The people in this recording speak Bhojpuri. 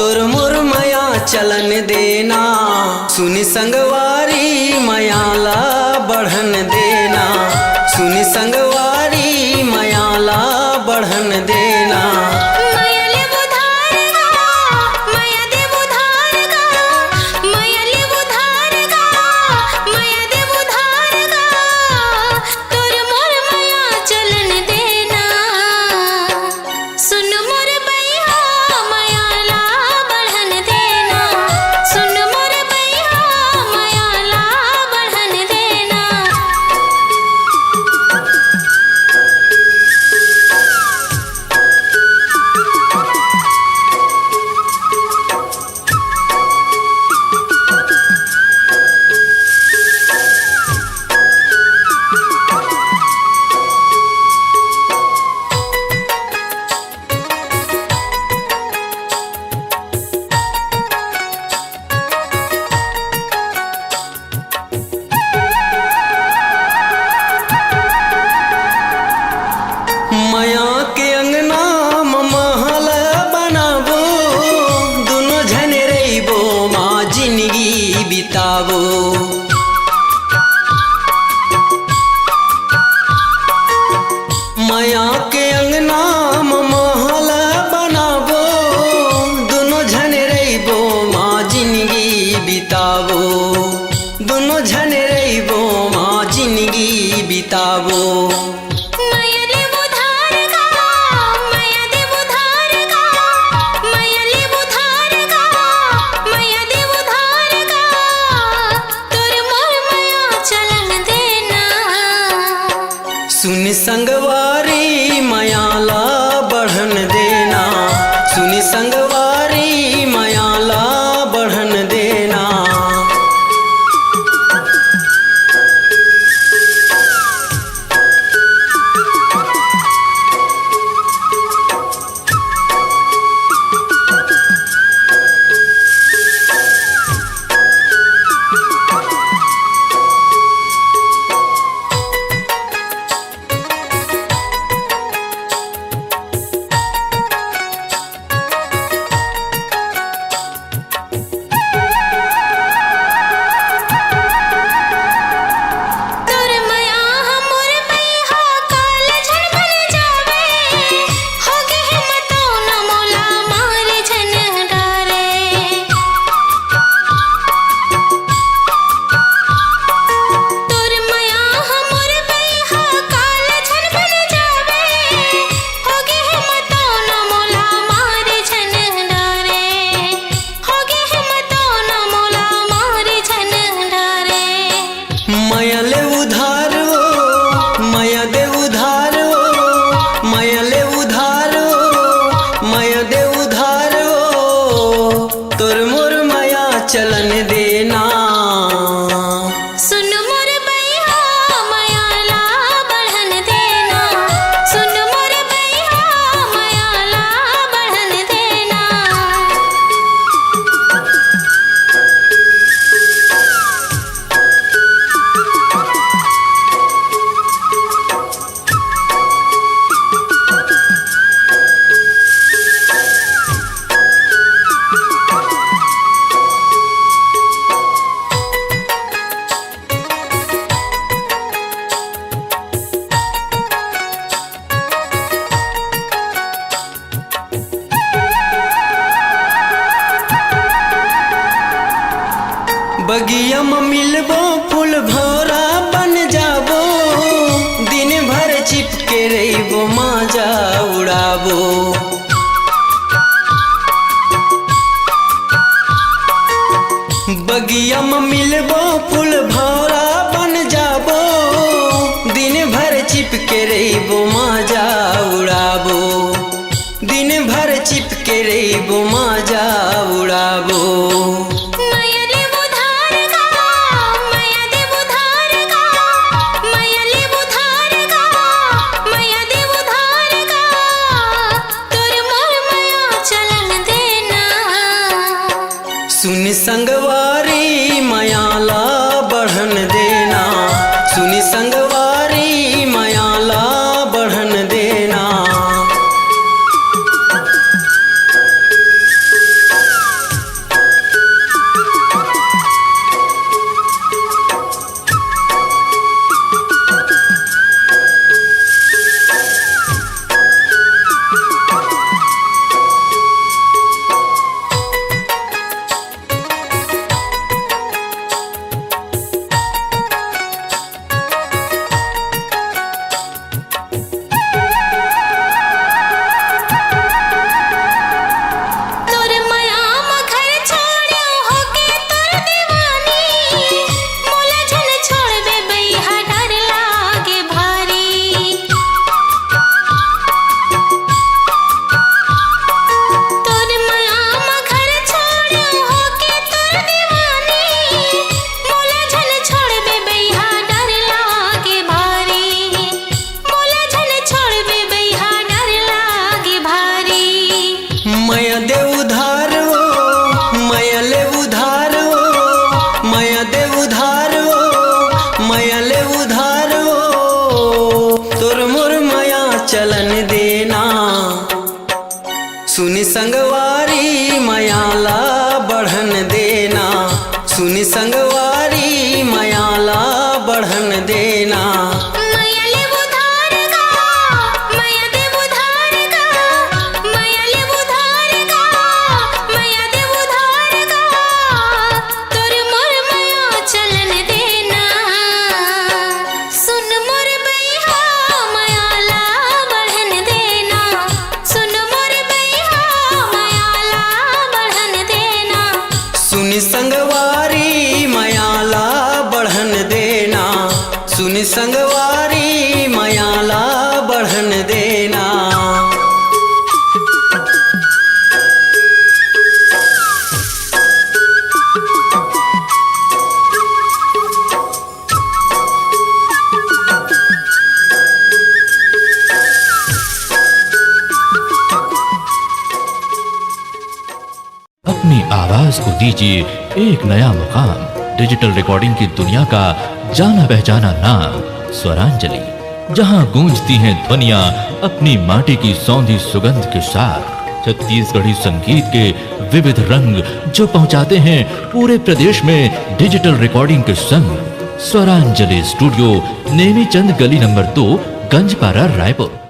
तोर मोर माया चलन देना, सुनी संगवारी मायाला बढ़न देना, सुनी संगवारी मायाला बढ़न देना। माया के अंगना महल बनाबो, दोनों झन रहिबो माँ जिंदगी बिताबो। माया के अंगना महल बनाबो, दोनों झन रहिबो माँ जिंदगी बिताबो, दोनों झन रहिबो माँ जिंदगी बिताबो। सुनी संगवारी मायाला बढ़न देना, सुनी संगवारी मायाला बढ़न देना। माया ले उधार हो, माया दे उधार हो, माया ले उधार हो, माया दे उधार हो, तोर मोर माया चलन देना। सुन मोर बैहा मायाला बढ़न देना, सुन मोर बैहा मायाला बढ़न देना। बगिया में मिलबो फूल भौरा बन जाबो, दिन भर चिपके रहिबो माजा उड़ाबो। बगिया में मिलबो फूल भौरा बन जाबो, दिन भर चिपके रहिबो माजा उड़ाबो, दिन भर चिपके रहिबो माजा उड़ाबो। सुनी संगवारी मायाला बढ़न देना, सुनी संगवारी मायाला बढ़न देना। संगवारी मयाला बढ़न देना। मैया ले उधार गा, मैया दे उधार गा, मैया ले उधार गा, मैया दे उधार गा, तोर मोर मैया चलन देना। सुन मोर बैहा मयाला बढ़न देना, सुन मोर बैहा मयाला बढ़न देना। सुनि संगवारी मयाला बढ़न देना, सुनि संगवारी मयाला बढ़न देना। अपनी आवाज को दीजिए एक नया मुकाम। डिजिटल रिकॉर्डिंग की दुनिया का जाना पहचाना नाम स्वरांजलि, जहां गूंजती हैं ध्वनियां अपनी माटी की सौंधी सुगंध के साथ। छत्तीसगढ़ी संगीत के विविध रंग जो पहुंचाते हैं पूरे प्रदेश में डिजिटल रिकॉर्डिंग के संग। स्वरांजलि स्टूडियो, नेमीचंद गली नंबर 2, गंजपारा, रायपुर।